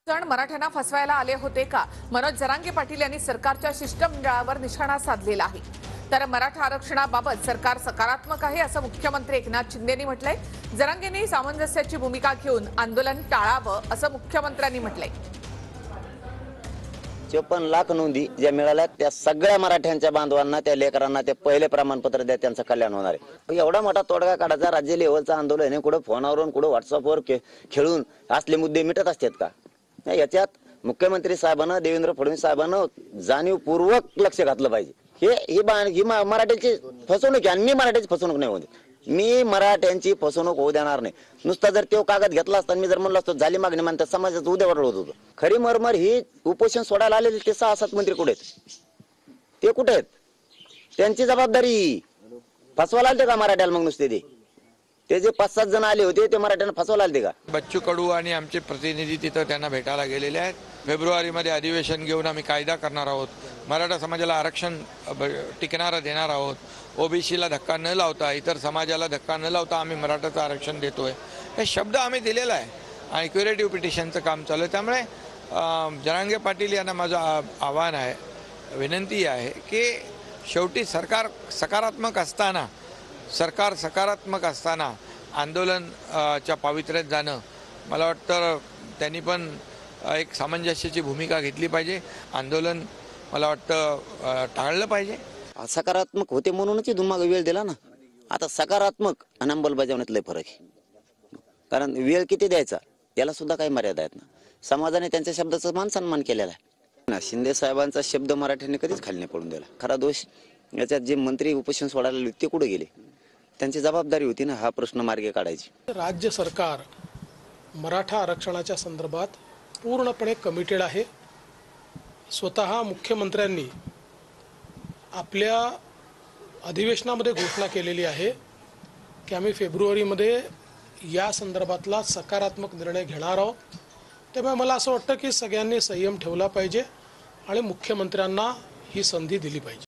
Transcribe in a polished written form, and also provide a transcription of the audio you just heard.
जण मराठ्यांना फसवायला आले होते का? मनोज जरांगे पाटील यांनी सरकारच्या शिष्टमंडळावर निशाणा साधलेला आहे। तर मराठा आरक्षणाबाबत सरकार सकारात्मक आहे असं मुख्यमंत्री एकनाथ शिंदेंनी म्हटलंय। जरांगेंनी सामंजस्याची भूमिका घेऊन आंदोलन टाळावं असं मुख्यमंत्र्यांनी म्हटलंय। 54 लाख नोंदी ज्या मिळाल्या त्या सगळ्या मराठ्यांच्या बांधवांना, त्या लेकरांना ते पहिले प्रमाणपत्र द्या, त्यांचं कल्याण होणार आहे। एवढा मोठा तोडगा काढायचा राज्य लेवलचं आंदोलन आहे, कुठं फोनवरून कुठं व्हॉट्सअपवर खेळून असले मुद्दे मिटत असतात का? याच्यात मुख्यमंत्री साहेबांना, देवेंद्र फडणवीस साहेबांना जाणीवपूर्वक लक्ष घातलं पाहिजे। ही मराठ्याची फसवणूक आहे आणि मी मराठ्याची फसवणूक नाही होती। मी मराठ्यांची फसवणूक होऊ देणार नाही। नुसता जर तो कागद घेतला असता, मी जर म्हणलो असतो झाली मागणी म्हणतात, समाजाचं उद्या वाढवत होतो। खरी मरमर ही उपोषण सोडायला आलेले ते 6-7 मंत्री कुठे आहेत? ते कुठे आहेत? त्यांची जबाबदारी। फसवायला आलते का मराठ्याला? मग नुसते ते जे 5-7 जण आले होते ते मराठ्यांना फसवायला आलते का? बच्चू कडू आणि आमचे प्रतिनिधी तिथं त्यांना भेटायला गेलेले आहेत। फेब्रुवारीमध्ये अधिवेशन घेऊन आम्ही कायदा करणार आहोत। मराठा समाजाला आरक्षण टिकणारा देणार आहोत। ओबीसीला धक्का न लावता, इतर समाजाला धक्का न लावता आम्ही मराठाचं आरक्षण देतोय, हे शब्द आम्ही दिलेला आहे आणि क्युरेटिव्ह पिटिशनचं काम चालू आहे। त्यामुळे जरांगे पाटील यांना माझं आव्हान आहे, विनंती आहे की शेवटी सरकार सकारात्मक असताना आंदोलनच्या पावित्र्यात जाणं, मला वाटतं त्यांनी पण एक सामंजस्याची भूमिका घेतली पाहिजे। आंदोलन मला वाटतं टाळलं पाहिजे। सकारात्मक होते म्हणूनच इथून मागे वेळ दिला ना। आता सकारात्मक आणि अंमलबजावणीत लय फरक आहे, कारण वेळ किती द्यायचा याला सुद्धा काही मर्यादा आहेत ना। समाजाने त्यांच्या शब्दाचा मान सन्मान केलेला आहे ना। शिंदे साहेबांचा शब्द मराठ्यांनी कधीच खाली नाही पडून दिला। खरा दोष याच्यात जे मंत्री उपोषण सोडायला आले ते कुठे गेले? त्यांची जबाबदारी होती ना हा प्रश्न मार्गी काढायची। राज्य सरकार मराठा आरक्षणाच्या संदर्भात पूर्णपणे कमिटेड आहे। स्वतः मुख्यमंत्र्यांनी आपल्या अधिवेशनामध्ये घोषणा केलेली आहे की आम्ही फेब्रुवारीमध्ये या संदर्भातला सकारात्मक निर्णय घेणार आहोत। त्यामुळे मला असं वाटतं की सगळ्यांनी संयम ठेवला पाहिजे आणि मुख्यमंत्र्यांना ही संधी दिली पाहिजे।